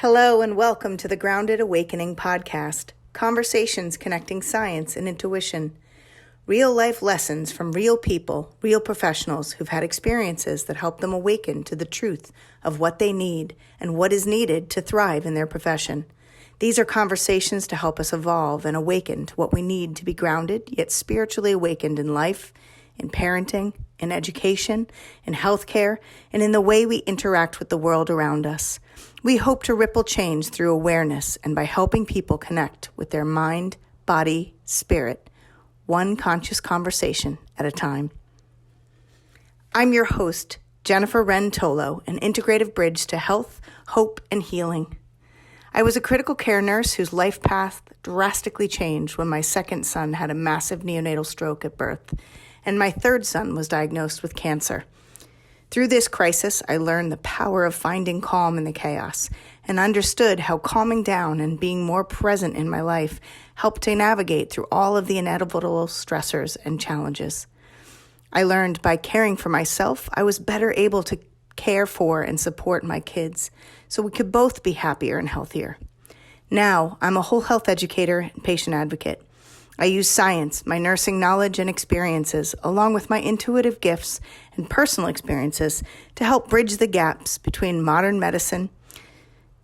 Hello and welcome to the Grounded Awakening podcast, conversations connecting science and intuition, real life lessons from real people, real professionals who've had experiences that help them awaken to the truth of what they need and what is needed to thrive in their profession. These are conversations to help us evolve and awaken to what we need to be grounded yet spiritually awakened in life, in parenting, in education, in healthcare, and in the way we interact with the world around us. We hope to ripple change through awareness and by helping people connect with their mind, body, spirit, one conscious conversation at a time. I'm your host, Jennifer Wren Tolo, an integrative bridge to health, hope, and healing. I was a critical care nurse whose life path drastically changed when my second son had a massive neonatal stroke at birth, and my third son was diagnosed with cancer. Through this crisis, I learned the power of finding calm in the chaos and understood how calming down and being more present in my life helped to navigate through all of the inevitable stressors and challenges. I learned by caring for myself, I was better able to care for and support my kids so we could both be happier and healthier. Now, I'm a whole health educator and patient advocate. I use science, my nursing knowledge and experiences, along with my intuitive gifts and personal experiences to help bridge the gaps between modern medicine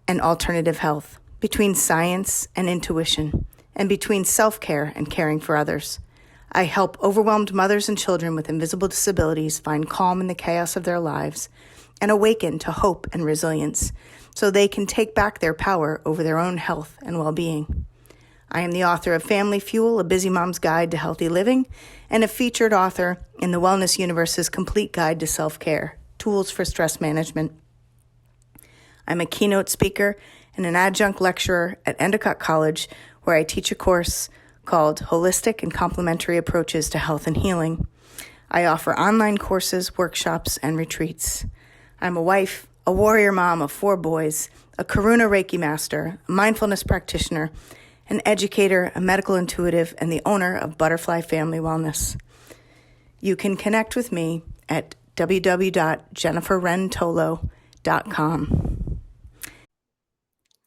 and alternative health, between science and intuition, and between self-care and caring for others. I help overwhelmed mothers and children with invisible disabilities find calm in the chaos of their lives and awaken to hope and resilience so they can take back their power over their own health and well-being. I am the author of Family Fuel, A Busy Mom's Guide to Healthy Living, and a featured author in the Wellness Universe's Complete Guide to Self-Care, Tools for Stress Management. I'm a keynote speaker and an adjunct lecturer at Endicott College, where I teach a course called Holistic and Complementary Approaches to Health and Healing. I offer online courses, workshops, and retreats. I'm a wife, a warrior mom of 4 boys, a Karuna Reiki master, a mindfulness practitioner, an educator, a medical intuitive, and the owner of Butterfly Family Wellness. You can connect with me at www.jenniferwrentolo.com.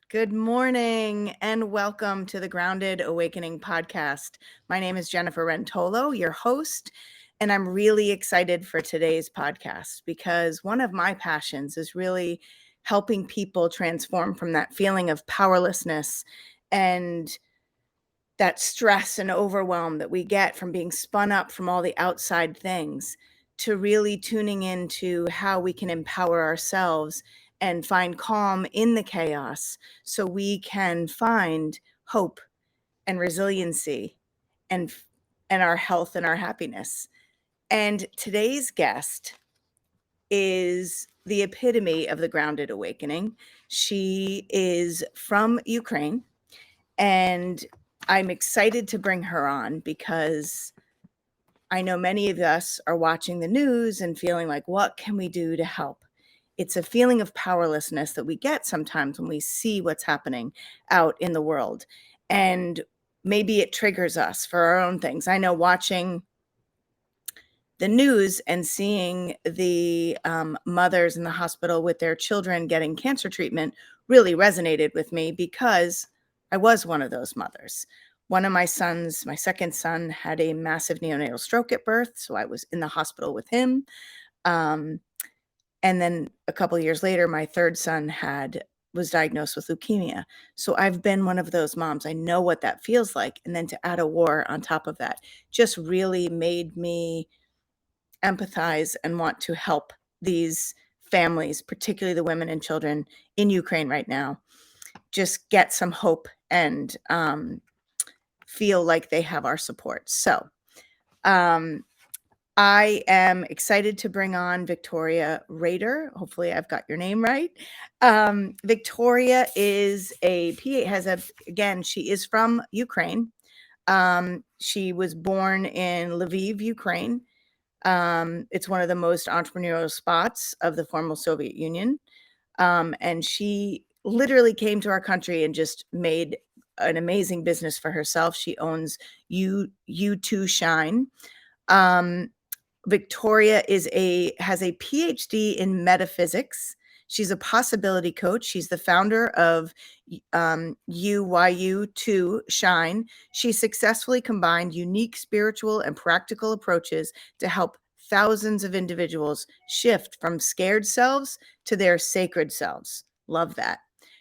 Good morning and welcome to the Grounded Awakening podcast. My name is Jennifer Wren Tolo, your host, and I'm really excited for today's podcast because one of my passions is really helping people transform from that feeling of powerlessness and that stress and overwhelm that we get from being spun up from all the outside things to really tuning into how we can empower ourselves and find calm in the chaos so we can find hope and resiliency and our health and our happiness. And today's guest is the epitome of the Grounded Awakening. She is from Ukraine, and I'm excited to bring her on because I know many of us are watching the news and feeling like, what can we do to help? It's a feeling of powerlessness that we get sometimes when we see what's happening out in the world. And maybe it triggers us for our own things. I know watching the news and seeing the mothers in the hospital with their children getting cancer treatment really resonated with me because I was one of those mothers. One of my sons, my second son, had a massive neonatal stroke at birth, so I was in the hospital with him. And then a couple of years later, my third son was diagnosed with leukemia. So I've been one of those moms. I know what that feels like. And then to add a war on top of that just really made me empathize and want to help these families, particularly the women and children in Ukraine right now, just get some hope and feel like they have our support. So I am excited to bring on Viktoria Rader. Hopefully I've got your name right. Viktoria is she is from Ukraine. She was born in Lviv, Ukraine. It's one of the most entrepreneurial spots of the former Soviet Union. And she literally came to our country and just made an amazing business for herself. She owns U2 Shine. Viktoria has a PhD in metaphysics. She's a possibility coach. She's the founder of UYU to Shine. She successfully combined unique spiritual and practical approaches to help thousands of individuals shift from scared selves to their sacred selves. Love that.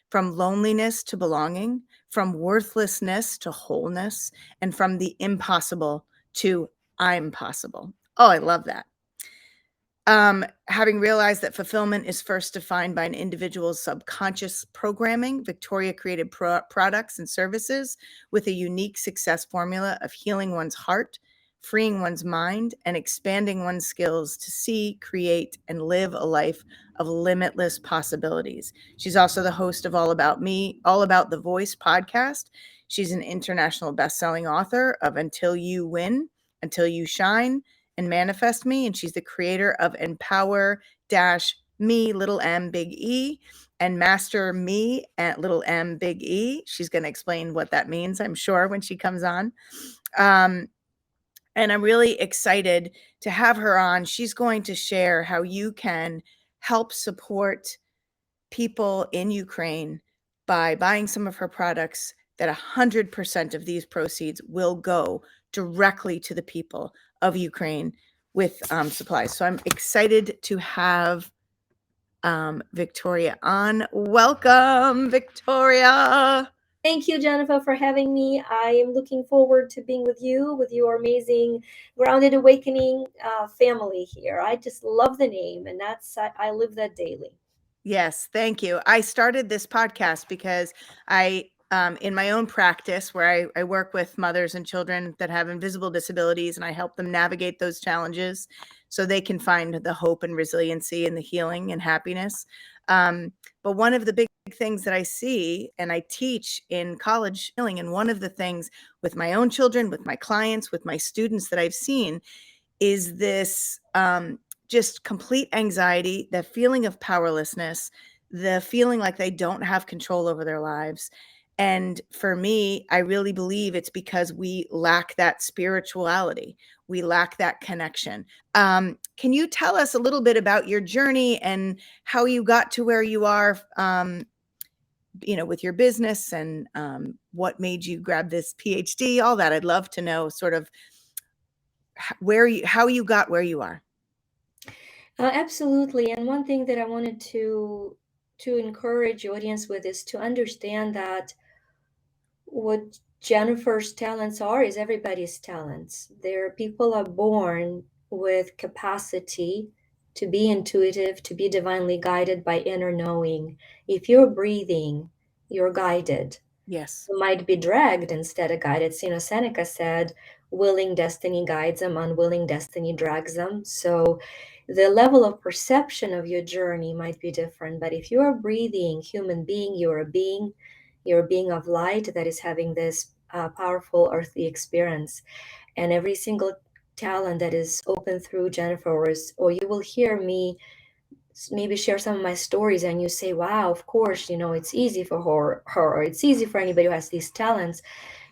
From loneliness to belonging, from worthlessness to wholeness, and from the impossible to I'm possible. Oh, I love that. Having realized that fulfillment is first defined by an individual's subconscious programming, Victoria created products and services with a unique success formula of healing one's heart, freeing one's mind, and expanding one's skills to see, create, and live a life of limitless possibilities. She's also the host of All About Me, All About the Voice podcast. She's an international best-selling author of Until You Win, Until You Shine, and Manifest Me, and she's the creator of Empower Me, little m, big E, and Master Me at little m, big E. She's going to explain what that means, I'm sure, when she comes on. And I'm really excited to have her on. She's going to share how you can help support people in Ukraine by buying some of her products, that 100% of these proceeds will go directly to the people of Ukraine with supplies. So I'm excited to have Victoria on. Welcome, Victoria. Thank you, Jennifer, for having me. I am looking forward to being with you, with your amazing Grounded Awakening family here. I just love the name, and I live that daily. Yes, thank you. I started this podcast because in my own practice, where I work with mothers and children that have invisible disabilities, and I help them navigate those challenges so they can find the hope and resiliency and the healing and happiness. But one of the big things that I see, and I teach in college healing, and one of the things with my own children, with my clients, with my students that I've seen is this just complete anxiety, the feeling of powerlessness, the feeling like they don't have control over their lives. And for me, I really believe it's because we lack that spirituality. We lack that connection. Can you tell us a little bit about your journey and how you got to where you are, with your business, and what made you grab this PhD, all that? I'd love to know sort of how you got where you are. Absolutely. And one thing that I wanted to encourage your audience with is to understand that what Jennifer's talents are is everybody's talents. People are born with capacity to be intuitive, to be divinely guided by inner knowing. If you're breathing, you're guided. Yes. You might be dragged instead of guided. Seneca said, willing destiny guides them, unwilling destiny drags them. So the level of perception of your journey might be different. But if you're a breathing human being, you're a being of light that is having this powerful earthly experience. And every single talent that is open through Jennifer, or you will hear me maybe share some of my stories, and you say, wow, of course, it's easy for her, or it's easy for anybody who has these talents.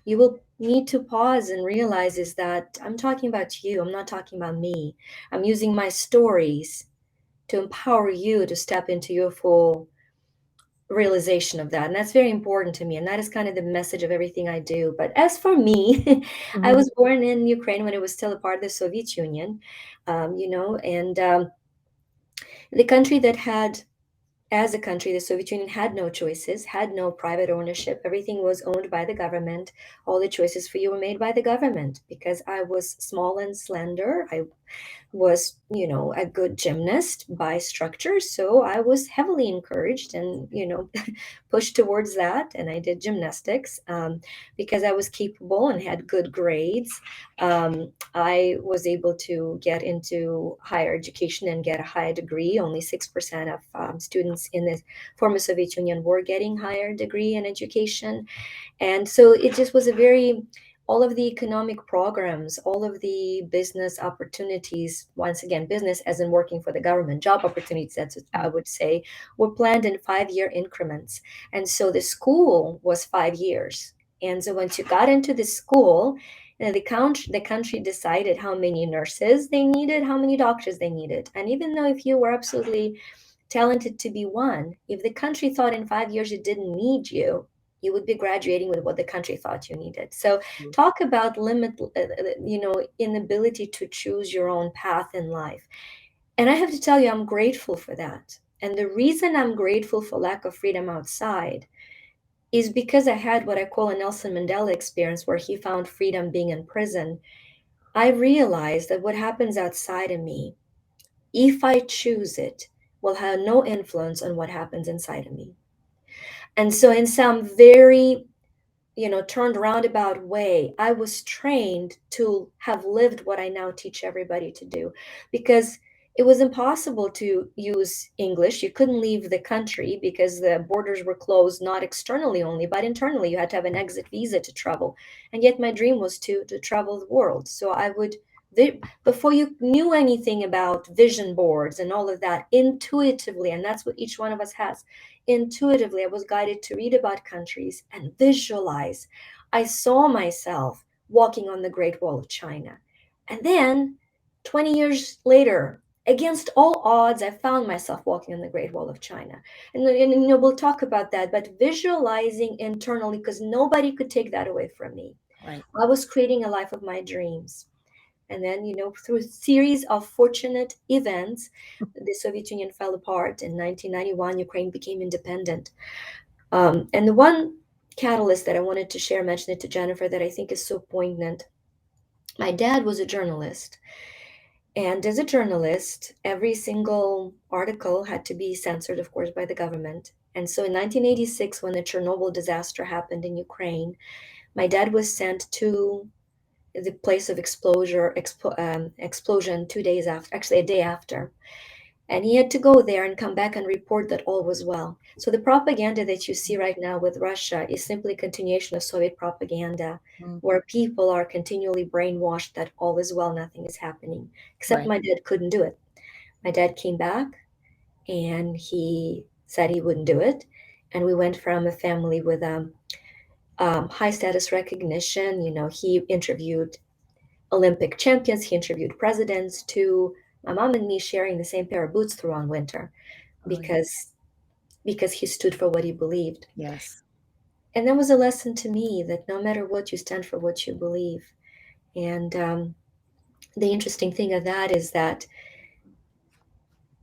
You will need to pause and realize is that I'm talking about you. I'm not talking about me. I'm using my stories to empower you to step into your full realization of that. And that's very important to me. And that is kind of the message of everything I do. But as for me, I was born in Ukraine when it was still a part of the Soviet Union, and the country that had, as a country, the Soviet Union had no choices, had no private ownership. Everything was owned by the government. All the choices for you were made by the government. Because I was small and slender, I was, a good gymnast by structure. So I was heavily encouraged and, pushed towards that. And I did gymnastics because I was capable and had good grades. I was able to get into higher education and get a higher degree. Only 6% of students in the former Soviet Union were getting higher degree in education. And so it just was all of the economic programs, all of the business opportunities, once again, business as in working for the government, job opportunities, that's what I would say, were planned in 5-year increments. And so the school was 5 years. And so once you got into the school, the country decided how many nurses they needed, how many doctors they needed. And even though if you were absolutely talented to be one. If the country thought in 5 years it didn't need you, you would be graduating with what the country thought you needed. So talk about inability to choose your own path in life. And I have to tell you, I'm grateful for that. And the reason I'm grateful for lack of freedom outside is because I had what I call a Nelson Mandela experience where he found freedom being in prison. I realized that what happens outside of me, if I choose it, will have no influence on what happens inside of me. And so, in some very turned roundabout way, I was trained to have lived what I now teach everybody to do, because it was impossible to use English. You couldn't leave the country because the borders were closed, not externally only, but internally. You had to have an exit visa to travel. And yet my dream was to travel the world. So I would, before you knew anything about vision boards and all of that, intuitively, and that's what each one of us has, intuitively, I was guided to read about countries and visualize. I saw myself walking on the Great Wall of China. And then 20 years later, against all odds, I found myself walking on the Great Wall of China. And we'll talk about that, but visualizing internally, because nobody could take that away from me. Right. I was creating a life of my dreams. And then, through a series of fortunate events, the Soviet Union fell apart. In 1991, Ukraine became independent. And the one catalyst that I wanted to share, mention it to Jennifer, that I think is so poignant. My dad was a journalist. And as a journalist, every single article had to be censored, of course, by the government. And so in 1986, when the Chernobyl disaster happened in Ukraine, my dad was sent to the place of explosion 2 days after, actually a day after. And he had to go there and come back and report that all was well. So the propaganda that you see right now with Russia is simply a continuation of Soviet propaganda, Mm. where people are continually brainwashed that all is well, nothing is happening. Except Right. my dad couldn't do it. My dad came back and he said he wouldn't do it. And we went from a family with high status recognition. He interviewed Olympic champions, he interviewed presidents, to my mom and me sharing the same pair of boots through on winter, Oh, yeah. because he stood for what he believed. Yes. And that was a lesson to me that no matter what, you stand for what you believe. And the interesting thing of that is that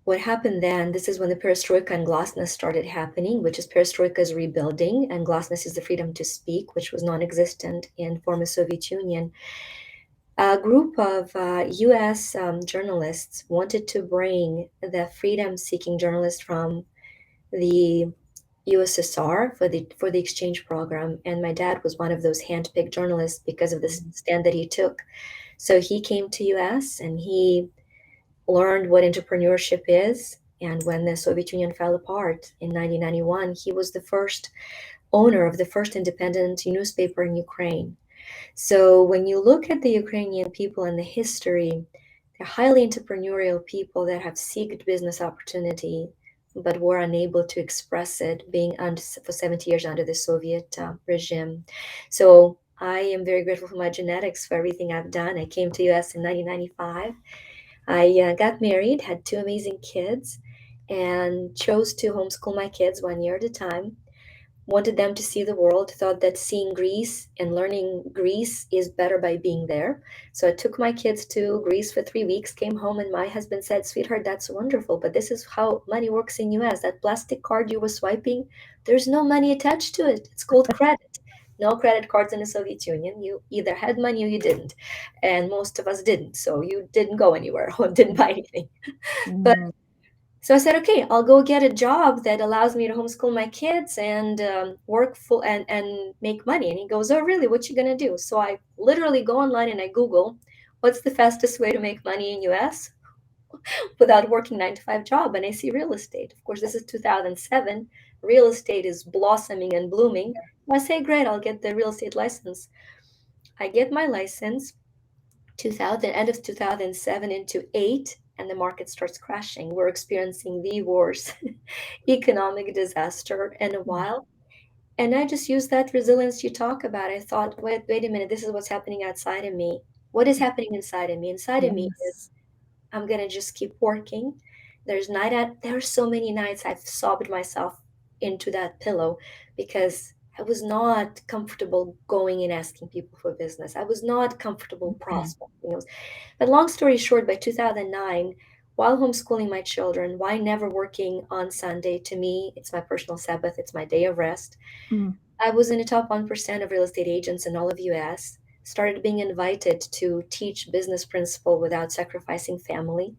what happened then, this is when the perestroika and glasnost started happening, which is perestroika is rebuilding, and glasnost is the freedom to speak, which was non-existent in former Soviet Union. A group of US journalists wanted to bring the freedom seeking journalists from the USSR for the exchange program. And my dad was one of those handpicked journalists because of the Mhm. stand that he took. So he came to US and he learned what entrepreneurship is. And when the Soviet Union fell apart in 1991, he was the first owner of the first independent newspaper in Ukraine. So when you look at the Ukrainian people and the history, they're highly entrepreneurial people that have seeked business opportunity, but were unable to express it, being for 70 years under the Soviet regime. So I am very grateful for my genetics, for everything I've done. I came to US in 1995. I got married, had two amazing kids, and chose to homeschool my kids 1 year at a time. Wanted them to see the world, thought that seeing Greece and learning Greece is better by being there. So I took my kids to Greece for 3 weeks, came home, and my husband said, "Sweetheart, that's wonderful, but this is how money works in US. That plastic card you were swiping, there's no money attached to it. It's called credit. No credit cards in the Soviet Union. You either had money or you didn't. And most of us didn't. So you didn't go anywhere or didn't buy anything." But Mm. so I said, okay, I'll go get a job that allows me to homeschool my kids and work full and make money. And he goes, "Oh, really? What you gonna do?" So I literally go online and I Google, what's the fastest way to make money in US without working 9 to 5 job? And I see real estate. Of course, this is 2007. Real estate is blossoming and blooming. I say, great, I'll get the real estate license. I get my license. 2000, end of 2007 into 8, and the market starts crashing. We're experiencing the worst economic disaster in a Mm. while. And I just used that resilience you talk about. I thought, wait a minute, this is what's happening outside of me. What is happening inside of me? Inside of me is Yes. I'm going to just keep working. There are so many nights I've sobbed myself into that pillow because I was not comfortable going and asking people for business. I was not comfortable Mm. prospecting. But long story short, by 2009, while homeschooling my children, why never working on Sunday, to me, it's my personal Sabbath, it's my day of rest. Mm. I was in the top 1% of real estate agents in all of US, started being invited to teach business principle without sacrificing family,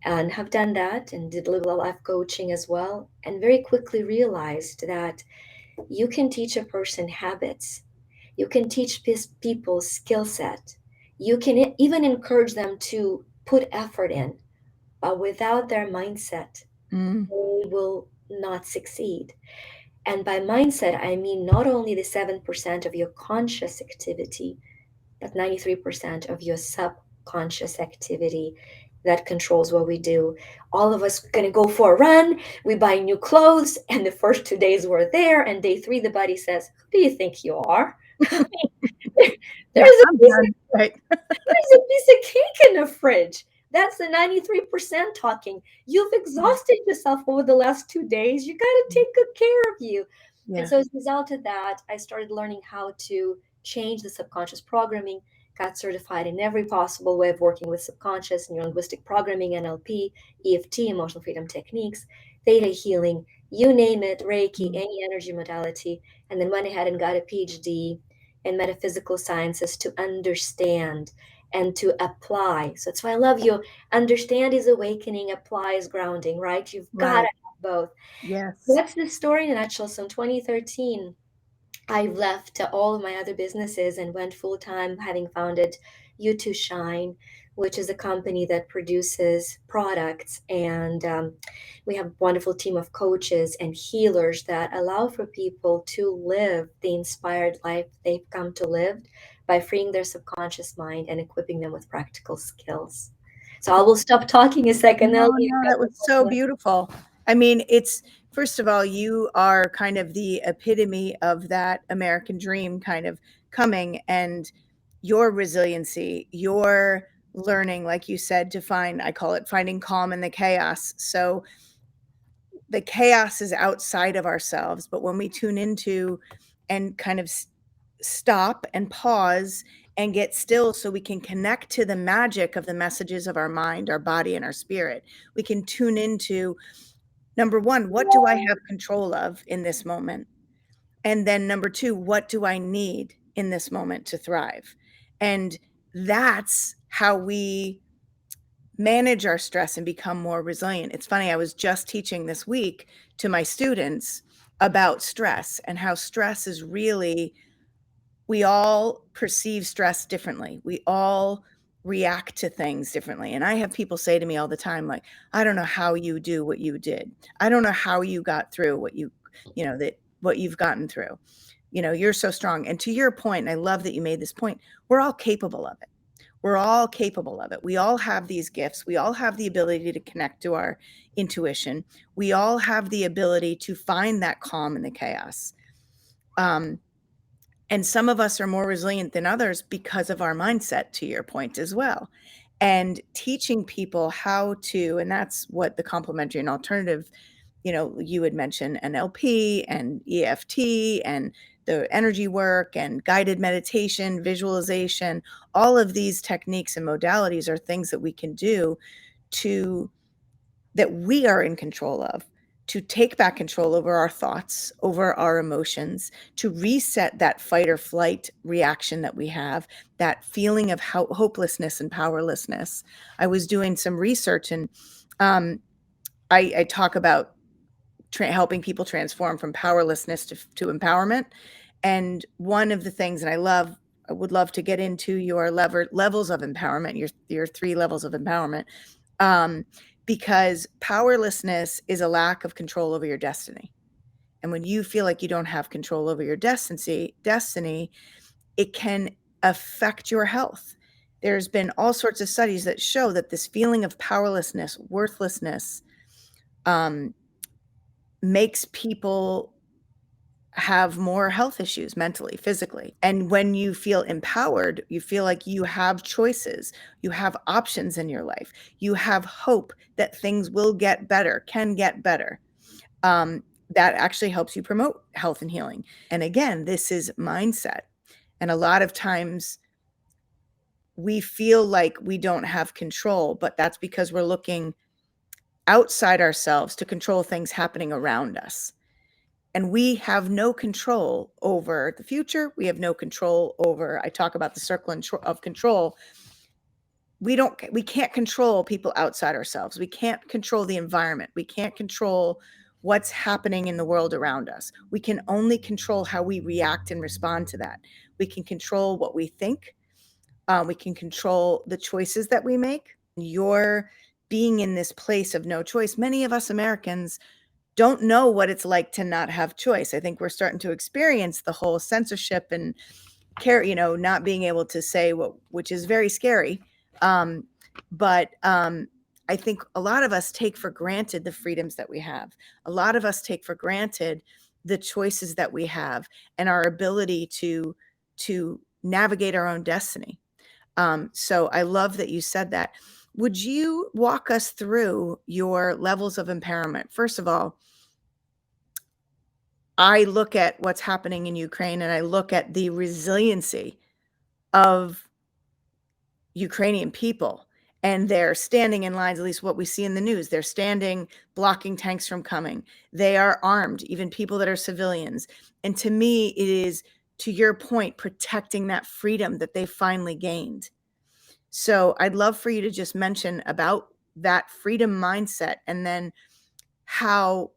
and have done that and did a little life coaching as well, and very quickly realized that you can teach a person habits, you can teach people skill set, you can even encourage them to put effort in, but without their mindset Mm. they will not succeed. And by mindset I mean not only the 7% of your conscious activity, but 93% of your subconscious activity that controls what we do. All of us going to go for a run, we buy new clothes, and the first 2 days we're there, and day three the body says, who do you think you are? Yeah, there's a I'm piece of, done. Right. there's a piece of cake in the fridge. That's the 93% talking. You've Mm. exhausted yourself over the last 2 days. You got to take good care of you. And Yeah. so as a result of that, I started learning how to change the subconscious programming, got certified in every possible way of working with subconscious, neurolinguistic programming, NLP, EFT, emotional freedom techniques, theta healing, you name it, Reiki, Mm. any energy modality. And then went ahead and got a PhD in metaphysical sciences to understand and to apply. So that's why I love you. Understand is awakening, apply is grounding, right? You've got to Right. have both. Yes. That's the story in a nutshell. So in 2013, I left all of my other businesses and went full time, having founded You To Shine, which is a company that produces products. And we have a wonderful team of coaches and healers that allow for people to live the inspired life they've come to live by freeing their subconscious mind and equipping them with practical skills. So I will stop talking a second. No, I'll leave no, you that was so beautiful. I mean, it's first of all, you are kind of the epitome of that American dream kind of coming, and your resiliency, your learning, like you said, to find, I call it finding calm in the chaos. So the chaos is outside of ourselves, but when we tune into and kind of stop and pause and get still so we can connect to the magic of the messages of our mind, our body, and our spirit, we can tune into number one, what do I have control of in this moment? And then number two, what do I need in this moment to thrive? And that's how we manage our stress and become more resilient. It's funny, I was just teaching this week to my students about stress and how stress is really, we all perceive stress differently. We all react to things differently. And I have people say to me all the time, like, I don't know how you do what you did. I don't know how you got through what that what you've gotten through. You're so strong. And to your point, and I love that you made this point, we're all capable of it. We're all capable of it. We all have these gifts. We all have the ability to connect to our intuition. We all have the ability to find that calm in the chaos. Um, and some of us are more resilient than others because of our mindset, to your point as well. And teaching people how to, and that's what the complementary and alternative, you had mentioned NLP and EFT and the energy work and guided meditation, visualization, all of these techniques and modalities are things that we can do to that we are in control of, to take back control over our thoughts, over our emotions, to reset that fight or flight reaction that we have, that feeling of hopelessness and powerlessness. I was doing some research, and I talk about helping people transform from powerlessness to empowerment. And one of the things, and I would love to get into your levels of empowerment, your three levels of empowerment, um, because powerlessness is a lack of control over your destiny. And when you feel like you don't have control over your destiny, it can affect your health. There's been all sorts of studies that show that this feeling of powerlessness, worthlessness, makes people have more health issues mentally, physically. And when you feel empowered, you feel like you have choices, you have options in your life, you have hope that things will get better, can get better. That actually helps you promote health and healing. And again, this is mindset. And a lot of times we feel like we don't have control, but that's because we're looking outside ourselves to control things happening around us. And we have no control over the future. We have no control over, I talk about the circle of control. We can't control people outside ourselves. We can't control the environment. We can't control what's happening in the world around us. We can only control how we react and respond to that. We can control what we think. We can control the choices that we make. You're being in this place of no choice. Many of us Americans don't know what it's like to not have choice. I think we're starting to experience the whole censorship and not being able to say what, which is very scary. But I think a lot of us take for granted the freedoms that we have. A lot of us take for granted the choices that we have and our ability to navigate our own destiny. So I love that you said that. Would you walk us through your levels of empowerment? First of all, I look at what's happening in Ukraine and I look at the resiliency of Ukrainian people, and they're standing in lines, at least what we see in the news. They're standing, blocking tanks from coming. They are armed, even people that are civilians. And to me, it is, to your point, protecting that freedom that they finally gained. So I'd love for you to just mention about that freedom mindset and then how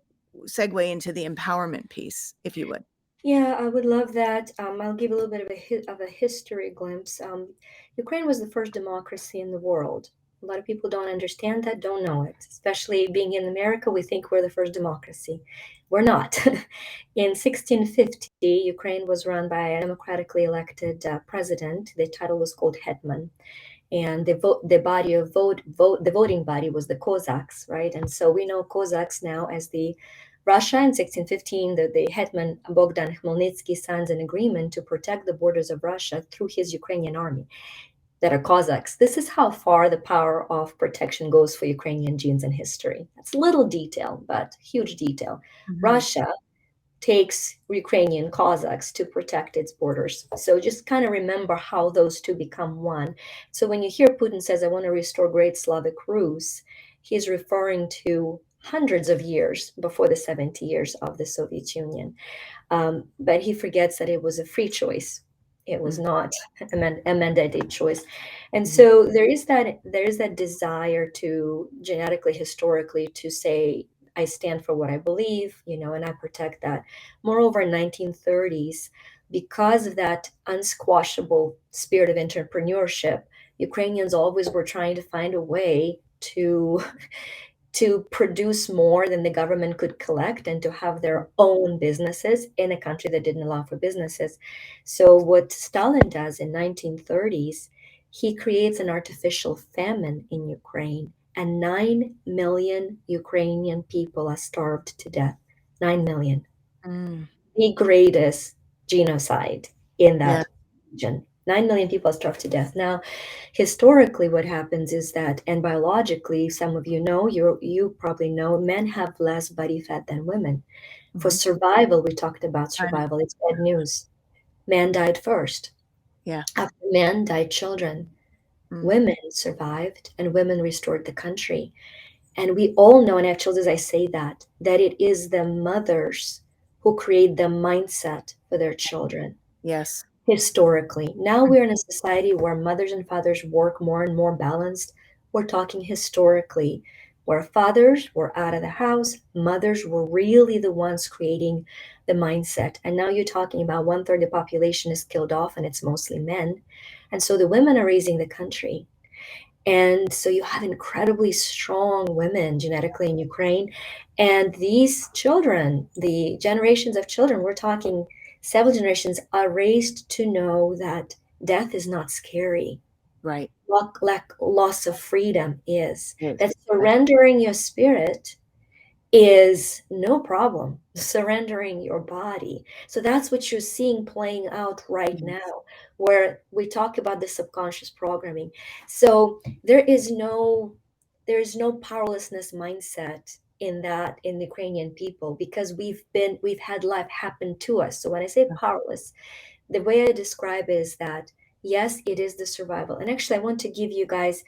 segue into the empowerment piece, if you would. Yeah, I would love that. I'll give a little bit of a history glimpse. Ukraine was the first democracy in the world. A lot of people don't understand that, don't know it. Especially being in America, we think we're the first democracy. We're not. In 1650, Ukraine was run by a democratically elected president. The title was called hetman, and the voting body was the Cossacks, right? And so we know Cossacks now as the Russia. In 1615, the hetman Bogdan Khmelnytsky signs an agreement to protect the borders of Russia through his Ukrainian army that are Cossacks. This is how far the power of protection goes for Ukrainian genes in history. That's little detail, but huge detail. Mhm. Russia takes Ukrainian Cossacks to protect its borders. So just kind of remember how those two become one. So when you hear Putin says, I want to restore Great Slavic Rus, he's referring to hundreds of years before the 70 years of the Soviet Union. But he forgets that it was a free choice. It was not a mandated choice. And so there is that desire to genetically, historically, to say, I stand for what I believe, and I protect that. Moreover, in 1930s, because of that unsquashable spirit of entrepreneurship, Ukrainians always were trying to find a way to produce more than the government could collect and to have their own businesses in a country that didn't allow for businesses. So what Stalin does in 1930s, he creates an artificial famine in Ukraine, and 9 million Ukrainian people are starved to death. 9 million. Mm. The greatest genocide in Yeah. that region. 9 million people are starved to death. Now, historically, what happens is that, and biologically, some of you know, you probably know, men have less body fat than women. For Mhm. survival, we talked about I know. survival. It's bad news. Man died first. Yeah. After man died children. Mm. Women survived, and women restored the country. And we all know, and I have children as I say that it is the mothers who create the mindset for their children Yes. historically. Now we're in a society where mothers and fathers work more and more balanced. We're talking historically, where fathers were out of the house, mothers were really the ones creating the mindset. And now you're talking about one third of the population is killed off, and it's mostly men. And so the women are raising the country. And so you have incredibly strong women genetically in Ukraine. And these children, the generations of children, we're talking several generations, are raised to know that death is not scary. Right. Loss of freedom is. Yes. That surrendering your spirit is no problem surrendering your body. So that's what you're seeing playing out right Yes. now, where we talk about the subconscious programming. So there is no powerlessness mindset in the Ukrainian people, because we've had life happen to us. So when I say powerless, the way I describe it is that, yes, it is the survival. And actually, I want to give you guys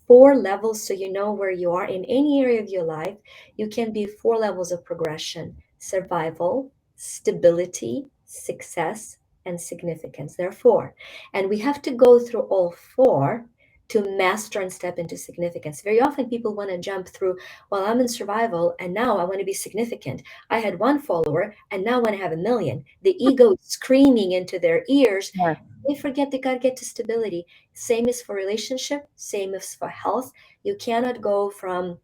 4 levels so you know where you are in any area of your life. You can be 4 levels of progression: survival, stability, success, and significance. There are 4. And we have to go through all 4 to master and step into significance. Very often people want to jump through, well, I'm in survival and now I want to be significant. I had 1 follower and now I want to have 1 million. The ego is screaming into their ears. Yes. They forget they got to get to stability. Same is for relationship, same is for health. You cannot go from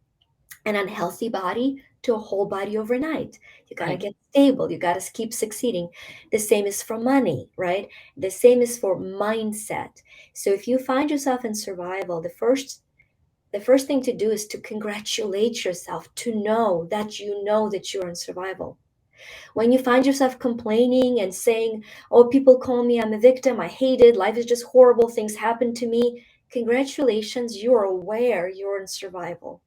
an unhealthy body to a whole body overnight. You got to Right. get stable. You got to keep succeeding. The same is for money, right? The same is for mindset. So if you find yourself in survival, the first thing to do is to congratulate yourself, to know that you're in survival. When you find yourself complaining and saying, oh, people call me, I'm a victim, I hate it, life is just horrible, things happen to me, congratulations, you're aware you're in survival.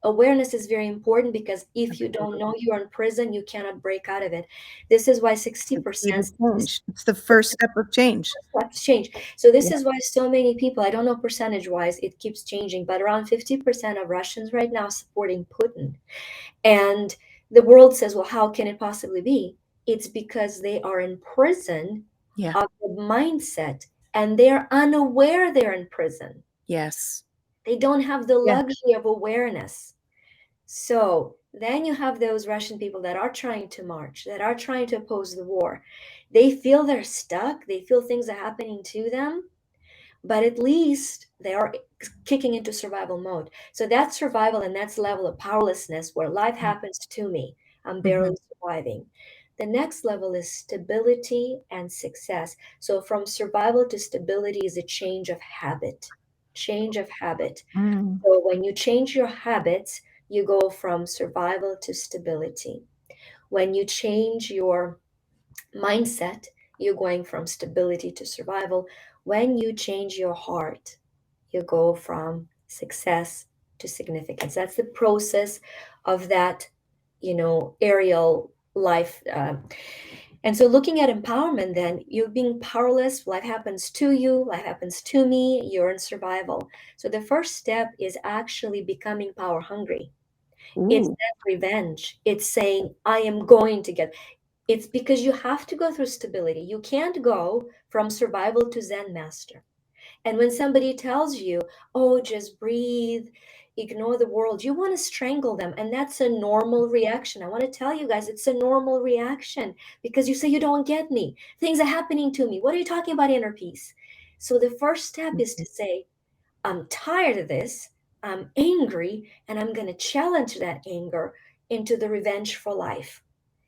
Awareness is very important, because if you don't know Absolutely. you're in prison, you cannot break out of it. This is why The key to 60% change. It's the first step of change. steps change. So this Yeah. is why so many people, I don't know percentage wise, it keeps changing, but around 50% of Russians right now supporting Putin. And the world says, well, how can it possibly be? It's because they are in prison Yeah. of the mindset, and they're unaware they're in prison. Yes. They don't have the Yeah. luxury of awareness. So then you have those Russian people that are trying to march, that are trying to oppose the war. They feel they're stuck, they feel things are happening to them, but at least they are kicking into survival mode. So that's survival, and that's level of powerlessness, where life happens to me. I'm Mhm. barely surviving. The next level is stability and success. So from survival to stability is a change of habit. Change of habit. Mm. So when you change your habits, you go from survival to stability. When you change your mindset, you're going from stability to survival. When you change your heart, you go from success to significance. That's the process of that, aerial life. And so, looking at empowerment, then you're being powerless. Life happens to you, life happens to me, you're in survival. So, the first step is actually becoming power hungry. It's Ooh. that revenge. It's saying, I am going to get. It's because you have to go through stability. You can't go from survival to Zen master. And when somebody tells you, oh, just breathe, ignore the world, you want to strangle them. And that's a normal reaction. I want to tell you guys, it's a normal reaction, because you say, you don't get me. Things are happening to me. What are you talking about, inner peace? So the first step is to say, I'm tired of this. I'm angry, and I'm going to challenge that anger into the revenge for life.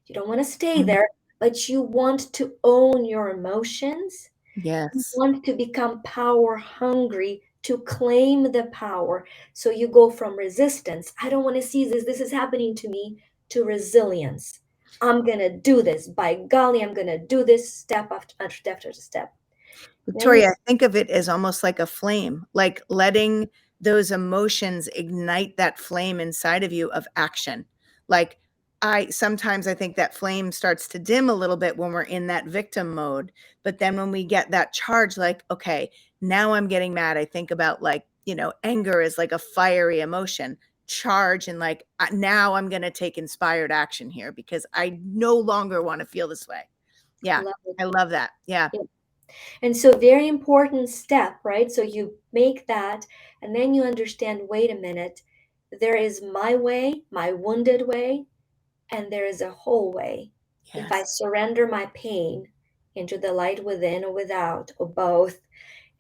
You don't want to stay Mhm. there, but you want to own your emotions. You Yes. want to become power hungry, to claim the power. So you go from resistance, I don't want to see this is happening to me, to resilience. I'm going to do this. By golly, I'm going to do this step after step. Then you, Victoria, I think of it as almost like a flame, like letting those emotions ignite that flame inside of you of action. Like I sometimes I think that flame starts to dim a little bit when we're in that victim mode, but then when we get that charge, like, okay, now I'm getting mad. I think about like, anger is like a fiery emotion. Charge and like now I'm going to take inspired action here because I no longer want to feel this way. Yeah, love it. I love that. Yeah. Yeah. And so, very important step, right? So you make that, and then you understand, wait a minute, there is my way, my wounded way, and there is a whole way. If I Yes. surrender my pain into the light within or without, or both,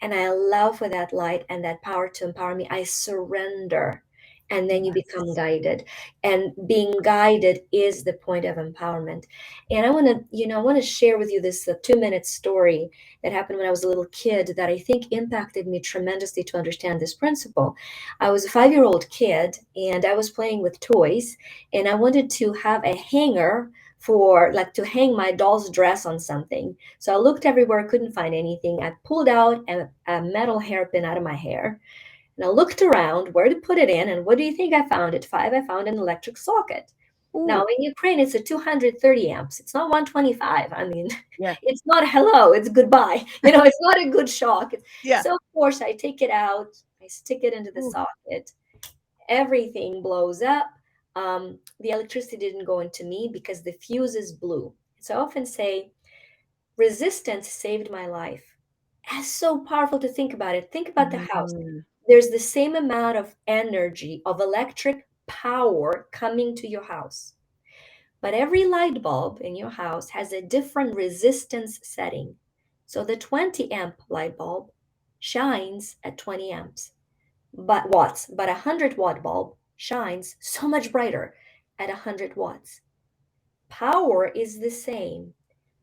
and I allow for that light and that power to empower me, I surrender. and then you become Yes. guided, and being guided is the point of empowerment. And I want to, I want to share with you this 2-minute story that happened when I was a little kid that I think impacted me tremendously to understand this principle. I was a 5-year-old kid and I was playing with toys, and I wanted to have a hanger for, like, to hang my doll's dress on something. So I looked everywhere, couldn't find anything. I pulled out a metal hairpin out of my hair, and I looked around where to put it in, and what do you think I found at 5? I found an electric socket. Now, Ooh. in Ukraine, it's a 230 amps. It's not 125. I mean, Yeah. it's not hello, it's goodbye. It's not a good shock. Yeah. So, of course, I take it out, I stick it into the Ooh. socket, everything blows up. The electricity didn't go into me because the fuses blew. So I often say, resistance saved my life. That's so powerful to think about it. Think about the house. Mm. There's the same amount of energy, of electric power coming to your house. But every light bulb in your house has a different resistance setting. So the 20 amp light bulb shines at 20 amps, but watts, but a 100-watt bulb shines so much brighter at 100 watts. Power is the same.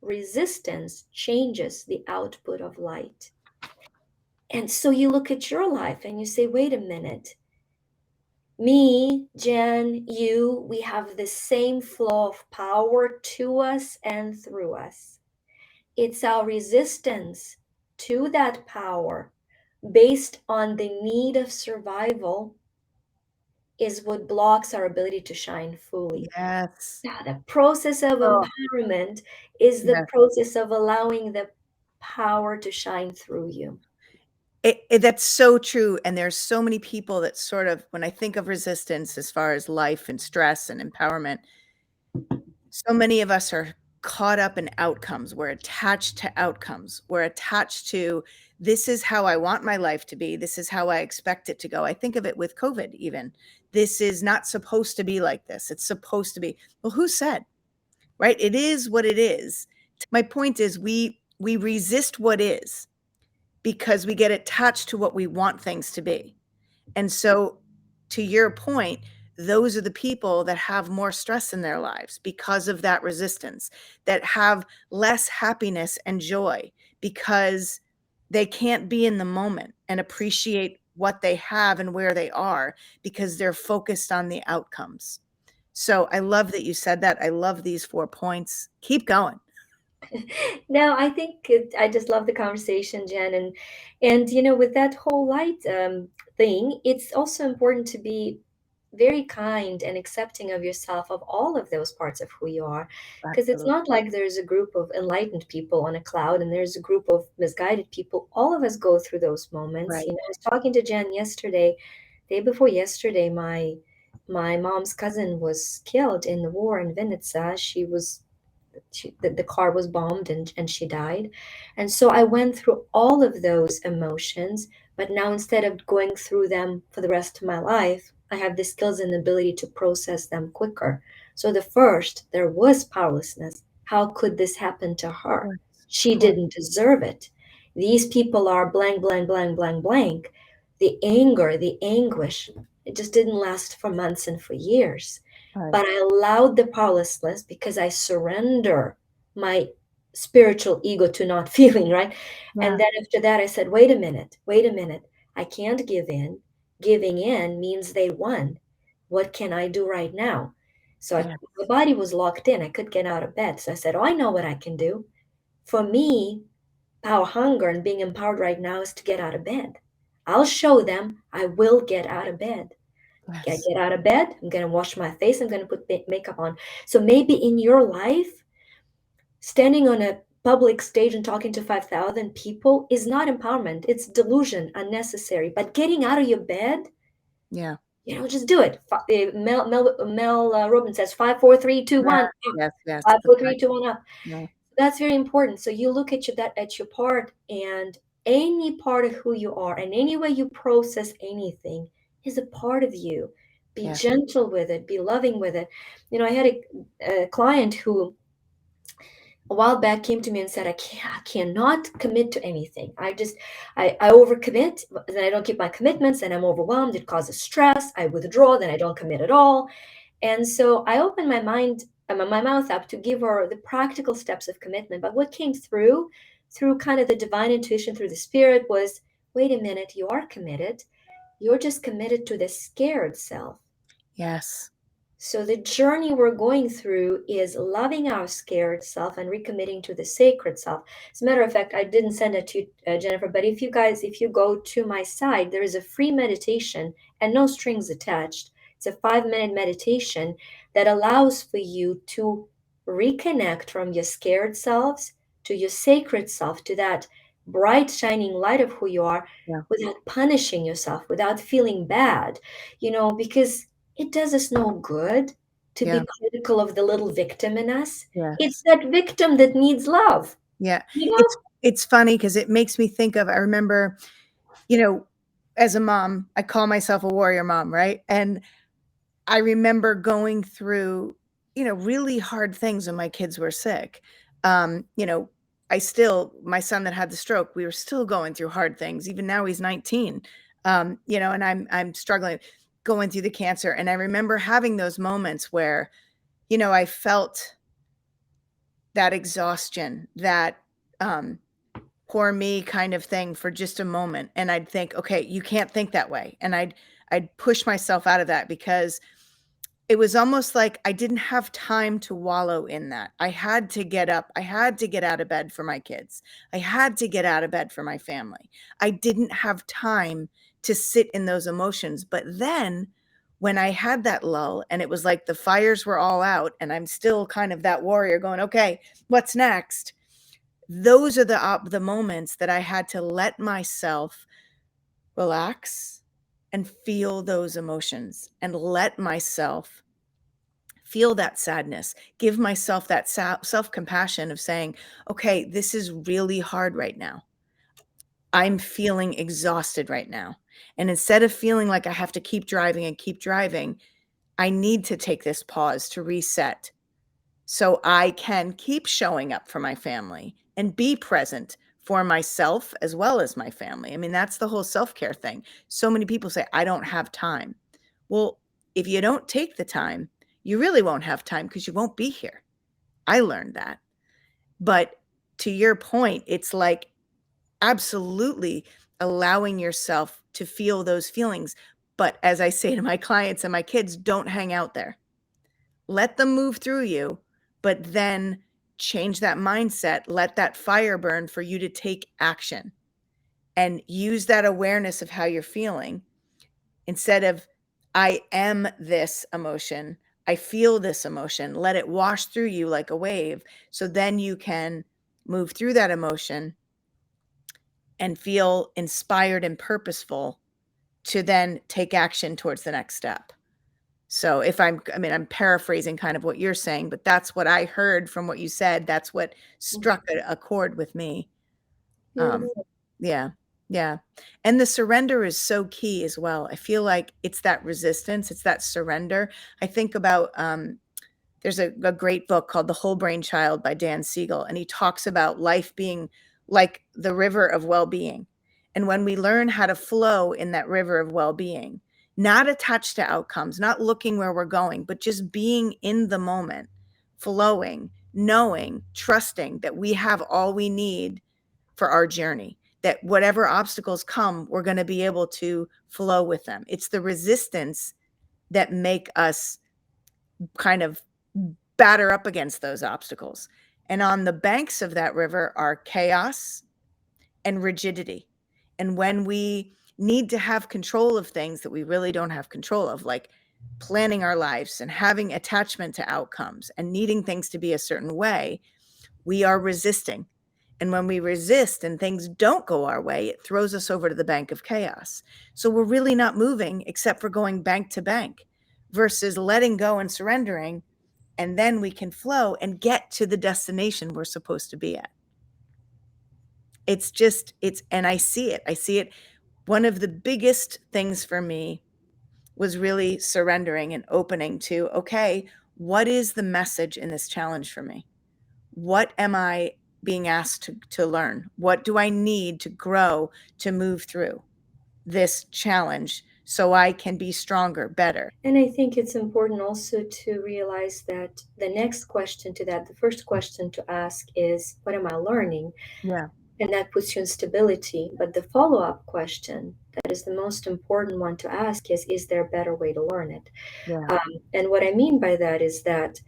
Resistance changes the output of light. And so you look at your life and you say, wait a minute, me, Jen, you, we have the same flow of power to us and through us. It's our resistance to that power based on the need of survival is what blocks our ability to shine fully. Yes. Yeah, the process of Oh, empowerment is the yes. process of allowing the power to shine through you. That's so true, and there's so many people that sort of when I think of resistance as far as life and stress and empowerment, so many of us are caught up in outcomes. We're attached to outcomes. We're attached to, "This is how I want my life to be. This is how I expect it to go." I think of it with COVID even. "This is not supposed to be like this. It's supposed to be." Well, who said? Right? It is what it is. My point is we resist what is because we get attached to what we want things to be. And so, to your point, those are the people that have more stress in their lives because of that resistance, that have less happiness and joy because they can't be in the moment and appreciate what they have and where they are because they're focused on the outcomes. So I love that you said that. I love these 4 points. Keep going. No, I think I just love the conversation, Jen, and with that whole light thing, it's also important to be very kind and accepting of yourself, of all of those parts of who you are, because it's Absolutely. not like there's a group of enlightened people on a cloud and there's a group of misguided people. All of us go through those moments. Right. I was talking to Jen yesterday, day before yesterday. My mom's cousin was killed in the war in Vinnytsia. The car was bombed, and she died. And so I went through all of those emotions, but now instead of going through them for the rest of my life, I have the skills and ability to process them quicker. So the first, there was powerlessness. How could this happen to Of her? course. Of She course. didn't deserve it. These people are blank, blank, blank, blank, blank. The anger, the anguish, it just didn't last for months and for years. Right. But I allowed the powerlessness because I surrender my spiritual ego to not feeling, right? And Yeah. then after that, I said, wait a minute, wait a minute. I can't give in. Giving in means they won. What can I do right now? So Yeah. my body was locked in. I couldn't get out of bed. So I said, oh, I know what I can do. For me, power hunger and being empowered right now is to get out of bed. I'll show them I will get out of bed. I Yes. get out of bed. I'm going to wash my face. I'm going to put makeup on. So maybe in your life, standing on a public stage and talking to 5,000 people is not empowerment. It's delusion, unnecessary. But getting out of your bed, Yeah. just do it. Mel Robbins says 5, 4, 3, 2, 1. Yeah. Yes. Yes. Five, That's four, right. three, two, one, up. Yeah. That's very important. So you look at your part, and any part of who you are and any way you process anything is a part of you. Be Yes. gentle with it, be loving with it. I had a client who a while back came to me and said, I cannot commit to anything. I overcommit, then I don't keep my commitments, and I'm overwhelmed. It causes stress. I withdraw, then I don't commit at all. And so I opened my mouth up to give her the practical steps of commitment. But what came through kind of the divine intuition, through the spirit, was, wait a minute, you are committed. You're just committed to the scared self. Yes. So the journey we're going through is loving our scared self and recommitting to the sacred self. As a matter of fact, I didn't send it to you, Jennifer, but if you go to my site, there is a free meditation and no strings attached. It's a 5-minute meditation that allows for you to reconnect from your scared selves to your sacred self, to that bright, shining light of who you are, Yeah. without punishing yourself, without feeling bad, because it does us no good to Yeah. be critical of the little victim in us. It's Yes. that victim that needs love. Yeah. You know? It's funny because it makes me think of, I remember, as a mom, I call myself a warrior mom, right? And I remember going through, really hard things when my kids were sick. Um, you know, my son that had the stroke, we were still going through hard things. Even now he's 19. And I'm struggling going through the cancer. And I remember having those moments where, I felt that exhaustion, that um poor me kind of thing for just a moment. And I'd think, okay, you can't think that way. And I'd push myself out of that because it was almost like I didn't have time to wallow in that. I had to get up. I had to get out of bed for my kids. I had to get out of bed for my family. I didn't have time to sit in those emotions. But then when I had that lull and it was like the fires were all out and I'm still kind of that warrior going, okay, what's next? Those are the moments that I had to let myself relax and feel those emotions and let myself feel that sadness, give myself that self-compassion of saying, okay, this is really hard right now. I'm feeling exhausted right now. And instead of feeling like I have to keep driving and keep driving, I need to take this pause to reset so I can keep showing up for my family and be present for myself as well as my family. I mean, that's the whole self-care thing. So many people say, I don't have time. Well, if you don't take the time, you really won't have time because you won't be here. I learned that. But to your point, it's like absolutely allowing yourself to feel those feelings. But as I say to my clients and my kids, don't hang out there. Let them move through you, but then change that mindset. Let that fire burn for you to take action and use that awareness of how you're feeling instead of, I am this emotion. I feel this emotion. Let it wash through you like a wave. So then you can move through that emotion and feel inspired and purposeful to then take action towards the next step. So I'm paraphrasing kind of what you're saying, but that's what I heard from what you said. That's what struck a chord with me. Um, Beautiful. yeah, yeah. And the surrender is so key as well. I feel like it's that resistance, it's that surrender. I think about there's a great book called The Whole Brain Child by Dan Siegel, and he talks about life being like the river of well-being. And when we learn how to flow in that river of well-being, not attached to outcomes, not looking where we're going, but just being in the moment, flowing, knowing, trusting that we have all we need for our journey, that whatever obstacles come, we're going to be able to flow with them. It's the resistance that make us kind of batter up against those obstacles. And on the banks of that river are chaos and rigidity. And when we need to have control of things that we really don't have control of, like planning our lives and having attachment to outcomes and needing things to be a certain way, we are resisting. And when we resist and things don't go our way, it throws us over to the bank of chaos. So we're really not moving except for going bank to bank versus letting go and surrendering. And then we can flow and get to the destination we're supposed to be at. And I see it. I see it. One of the biggest things for me was really surrendering and opening to, okay, what is the message in this challenge for me? what am I being asked to learn? What do I need to grow to move through this challenge so I can be stronger, better? And I think it's important also to realize that the next question to that, the first question to ask is, what am I learning? Yeah. And that puts you in stability. But the follow up question, that is the most important one to ask, is there a better way to learn it? Yeah. And what I mean by that is that,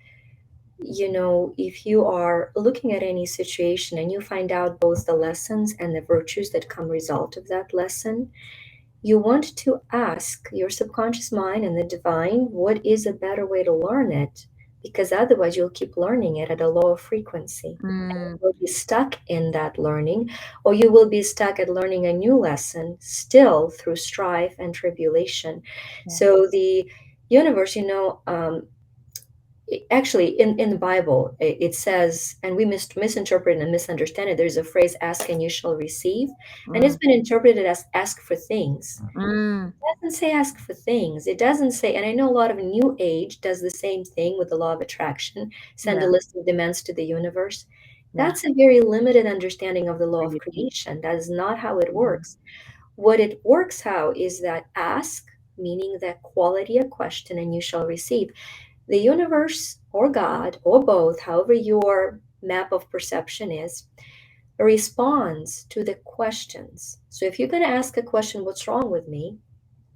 if you are looking at any situation and you find out both the lessons and the virtues that come result of that lesson, you want to ask your subconscious mind and the divine, what is a better way to learn it? Because otherwise, you'll keep learning it at a lower frequency. Mm, You'll be stuck in that learning, or you will be stuck at learning a new lesson still through strife and tribulation. yeah. So, the universe, actually in the Bible it says, and we misinterpret and misunderstand it, there's a phrase, ask and you shall receive, and it's Mm, been interpreted as ask for things. mm, It doesn't say ask for things. It doesn't say, and I know a lot of new age does the same thing with the law of attraction, send a yeah. list of demands to the universe. Yeah. That's a very limited understanding of the law of Right. creation. That is not how it Mm, works. What it works how is that ask, meaning that quality a question and you shall receive. The universe or God or both, however your map of perception is, responds to the questions. So if you're going to ask a question, what's wrong with me?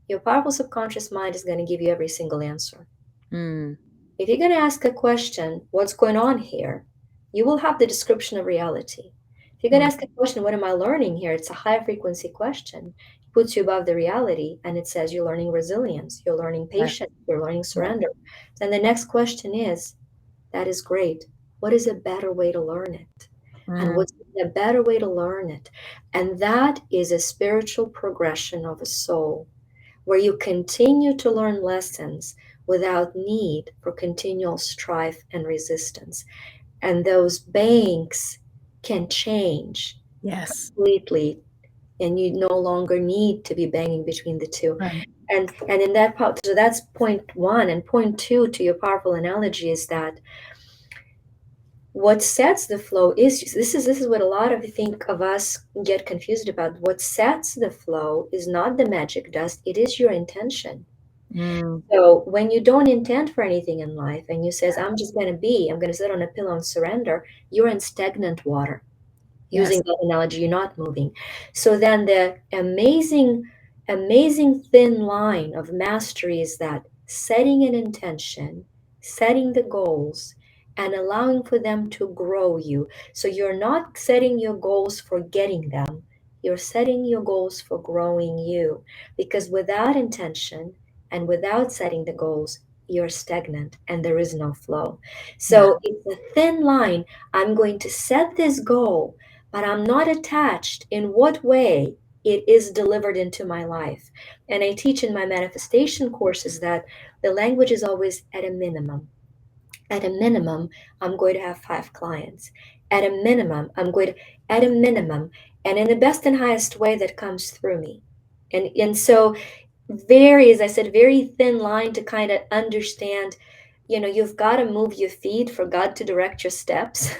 Your powerful subconscious mind is going to give you every single answer. mm, If you're going to ask a question, what's going on here? You will have the description of reality. If you're going to mm, ask a question, what am I learning here? It's a high frequency question. It puts you above the reality and it says you're learning resilience, you're learning yeah. patience, you're learning Yeah. surrender. Then the next question is, that is great. What is a better way to learn it? And Mm, what's a better way to learn it? And that is a spiritual progression of a soul where you continue to learn lessons without need for continual strife and resistance. And those banks can change yes. completely, and you no longer need to be banging between the two. Right. And in that part, so that's point one. And point two to your powerful analogy is that what sets the flow is, this is what a lot of think of us get confused about. What sets the flow is not the magic dust, it is your intention. Mm, So when you don't intend for anything in life and you says, I'm going to sit on a pillow and surrender, you're in stagnant water. Using yes. that analogy, you're not moving. So then the amazing thin line of mastery is that setting an intention, setting the goals, and allowing for them to grow you. So you're not setting your goals for getting them, you're setting your goals for growing you. Because without intention and without setting the goals, you're stagnant and there is no flow. Yeah. So it's a thin line. I'm going to set this goal, but I'm not attached in what way it is delivered into my life. And I teach in my manifestation courses that the language is always at a minimum. At a minimum, I'm going to have 5 clients. At a minimum, at a minimum, and in the best and highest way that comes through me. And so very, as I said, very thin line to kind of understand, you've got to move your feet for God to direct your steps.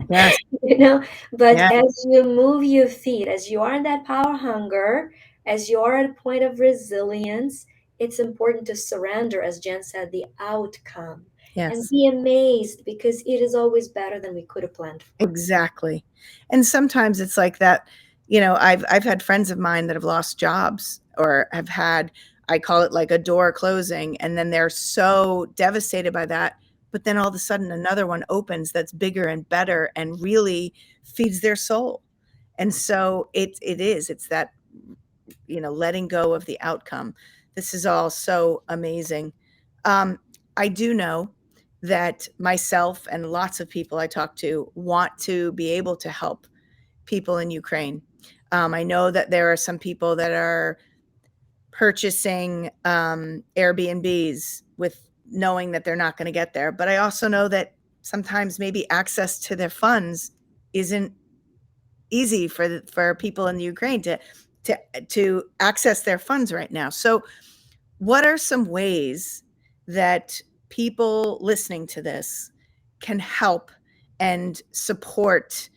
Yes. you know but Yeah. as you move your feet, as you are in that power hunger, as you are at a point of resilience, it's important to surrender, as Jen said, the outcome, and Yes. be amazed because it is always better than we could have planned for. Exactly. And sometimes it's like that, I've had friends of mine that have lost jobs or have had, I call it like a door closing, and then they're so devastated by that, but then all of a sudden another one opens that's bigger and better and really feeds their soul. And so it's that, letting go of the outcome. This is all so amazing. I do know that myself and lots of people I talk to want to be able to help people in Ukraine. I know that there are some people that are purchasing Airbnbs with knowing that they're not going to get there. But I also know that sometimes maybe access to their funds isn't easy for people in the Ukraine to access their funds right now. So, what are some ways that people listening to this can help and support,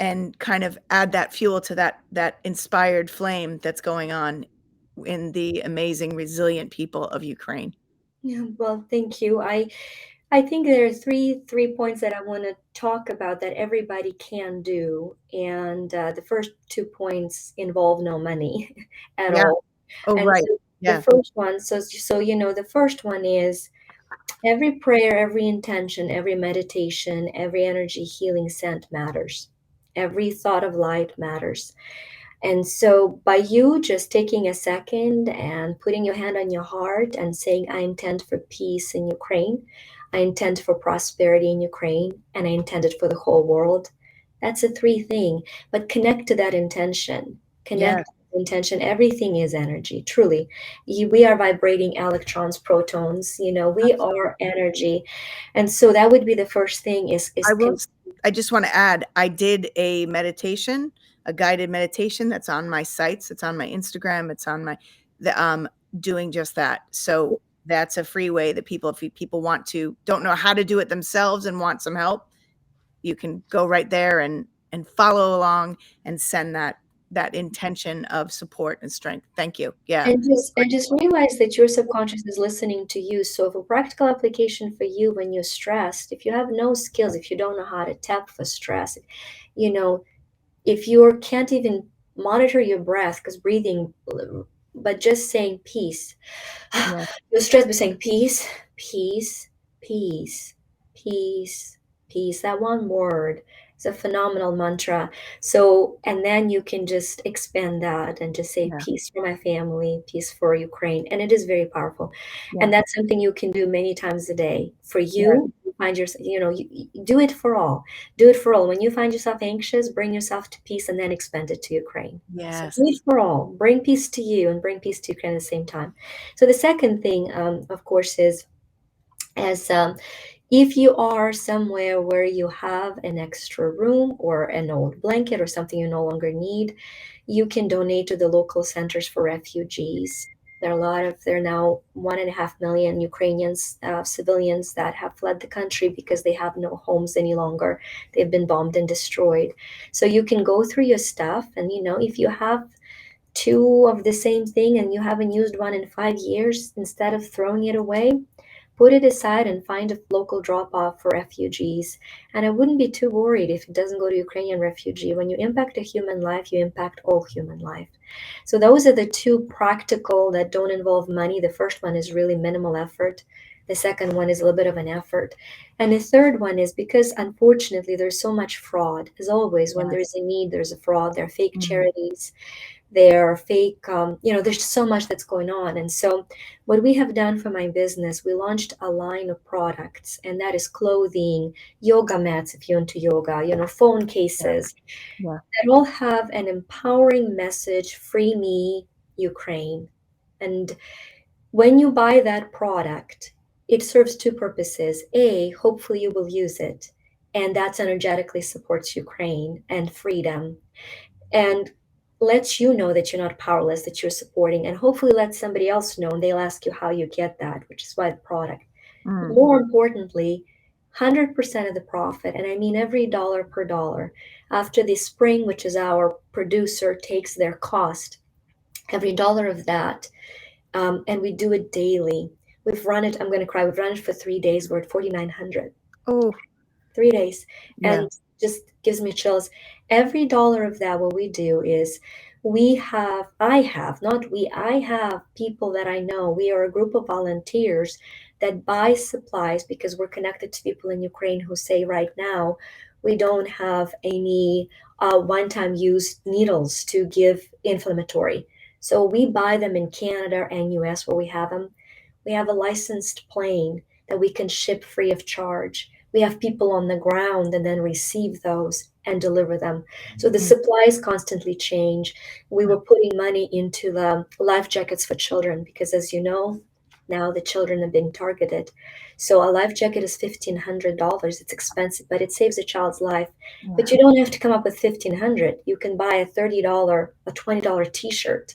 and kind of add that fuel to that inspired flame that's going on in the amazing, resilient people of Ukraine. Yeah, well, thank you. I think there are three points that I want to talk about that everybody can do, and the first 2 points involve no money at Yeah. all. Oh, And right. so the Yeah. first one, the first one is every prayer, every intention, every meditation, every energy healing scent matters. Every thought of light matters. And so, by you just taking a second and putting your hand on your heart and saying, I intend for peace in Ukraine, I intend for prosperity in Ukraine, and I intend it for the whole world, that's a three thing. But connect to that intention. Connect Yes. to the intention. Everything is energy, truly. We are vibrating electrons, protons, we are Absolutely. energy. And so, that would be the first thing is I will I just want to add, I did a meditation, a guided meditation that's on my sites, it's on my Instagram, it's on my the doing just that. So that's a free way that people, if people don't know how to do it themselves and want some help, you can go right there and follow along and send that intention of support and strength. Thank you. Yeah. And just realize that your subconscious is listening to you. So for practical application for you when you're stressed, if you have no skills, if you don't know how to tap for stress, you know, if you can't even monitor your breath, because breathing, but just saying peace. Yeah. You're stressed by saying peace, peace, peace, peace, peace. That one word is a phenomenal mantra. So, and then you can just expand that and just say Yeah. peace for my family, peace for Ukraine. And it is very powerful. Yeah. And that's something you can do many times a day. For Yeah. you find yourself, you do it for all. Do it for all. When you find yourself anxious, bring yourself to peace and then expand it to Ukraine. So do it Yes. for all. Bring peace to you and bring peace to Ukraine at the same time. So the second thing, of course, is as if you are somewhere where you have an extra room or an old blanket or something you no longer need, you can donate to the local centers for refugees. There are now 1.5 million Ukrainians, civilians that have fled the country because they have no homes any longer. They've been bombed and destroyed. So you can go through your stuff, and if you have two of the same thing and you haven't used one in 5 years, instead of throwing it away, put it aside and find a local drop off for refugees. And I wouldn't be too worried if it doesn't go to Ukrainian refugee. When you impact a human life, you impact all human life. So those are the two practical that don't involve money. The first one is really minimal effort. The second one is a little bit of an effort. And the third one is because unfortunately there's so much fraud. As always, when there's Yes. a need, there's a fraud. There are fake Mm. charities, they're fake, there's so much that's going on. And so what we have done for my business, we launched a line of products, and that is clothing, yoga mats if you're into yoga, phone Yeah. cases Yeah. that all have an empowering message, free me Ukraine. And when you buy that product, it serves two purposes. A, hopefully you will use it, and that's energetically supports Ukraine and freedom, and lets you know that you're not powerless, that you're supporting, and hopefully let somebody else know, and they'll ask you how you get that, which is why the product. But Mm. more importantly, 100% of the profit, and I mean every dollar per dollar, after the spring, which is our producer, takes their cost, every dollar of that, and we do it daily. We've run it, I'm going to cry, we've run it for 3 days, we're at 4,900. Oh, 3 days, yeah. and just gives me chills. Every dollar of that, what we do is I have people that I know. We are a group of volunteers that buy supplies because we're connected to people in Ukraine who say right now we don't have any one-time use needles to give inflammatory. So we buy them in Canada and US where we have them. We have a licensed plane that we can ship free of charge. We have people on the ground and then receive those and deliver them. So the Mm. supplies constantly change. We Yeah. were putting money into the life jackets for children because, as you know, now the children are being targeted. So a life jacket is $1,500. It's expensive, but it saves a child's life. Yeah. But you don't have to come up with 1,500. You can buy a $30, a $20 T-shirt,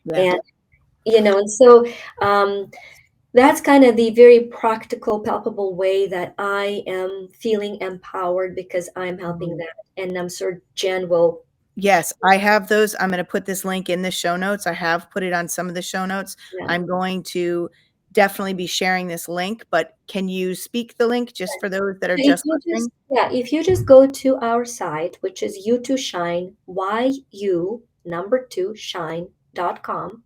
Yeah. and and so. That's kind of the very practical, palpable way that I am feeling empowered because I'm helping Mhm. that. And I'm sure Jen will. Yes, I have those. I'm going to put this link in the show notes. I have put it on some of the show notes. Yeah. I'm going to definitely be sharing this link, but can you speak the link just for those that are So if just you listening? just, yeah, if you just go to our site, which is you to shine, YU shine.com,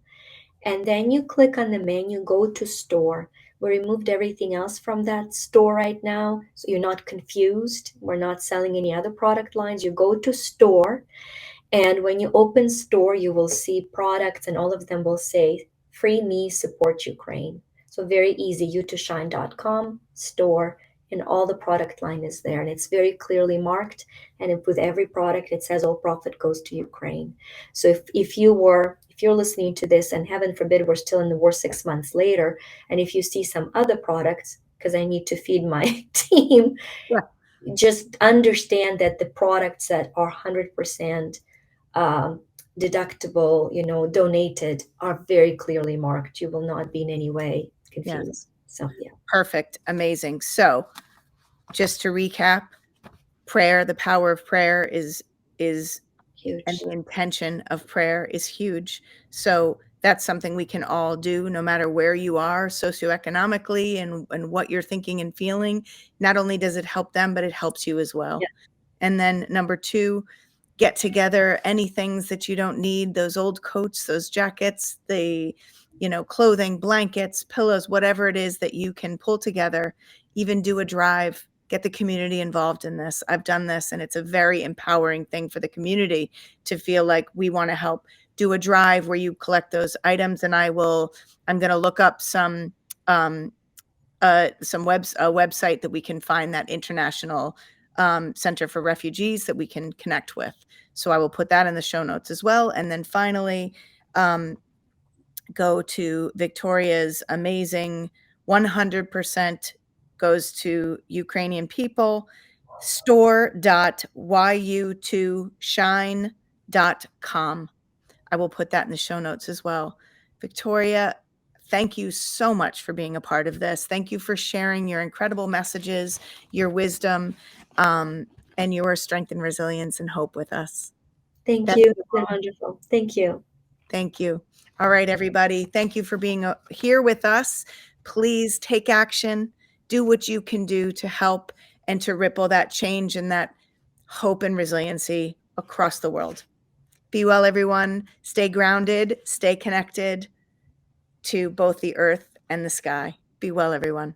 and then you click on the menu, go to store. We removed everything else from that store right now, so you're not confused. We're not selling any other product lines. You go to store, and when you open store, you will see products, and all of them will say, Free Me, Support Ukraine. So very easy, you2shine.com, store, and all the product line is there. And it's very clearly marked. And with every product, it says all profit goes to Ukraine. So if you're listening to this, and heaven forbid we're still in the war 6 months later, and if you see some other products, because I need to feed my team, Yeah. just understand that the products that are 100% um, deductible, donated, are very clearly marked. You will not be in any way confused. Yes. So, yeah, Perfect. Amazing. So just to recap, prayer, the power of prayer is and huge. the intention of prayer is huge. So that's something we can all do no matter where you are socioeconomically and what you're thinking and feeling. Not only does it help them, but it helps you as Yeah, well. And then number two, get together any things that you don't need, those old coats, those jackets, clothing, blankets, pillows, whatever it is that you can pull together, even do a drive, get the community involved in this. I've done this and it's a very empowering thing for the community to feel like we want to help. Do a drive where you collect those items, and I'm going to look up um, a website that we can find, that international center for refugees that we can connect with. So I will put that in the show notes as well. And then finally, um, go to Victoria's amazing 100% goes to Ukrainian people store.yu2shine.com. I will put that in the show notes as well. Victoria, thank you so much for being a part of this. Thank you for sharing your incredible messages, your wisdom, and your strength and resilience and hope with us. thank Best you. of It's been all, wonderful. Thank you. thank you. All right, everybody. Thank you for being here with us. Please take action, do what you can do to help and to ripple that change and that hope and resiliency across the world. Be well, everyone. Stay grounded, stay connected to both the earth and the sky. Be well, everyone.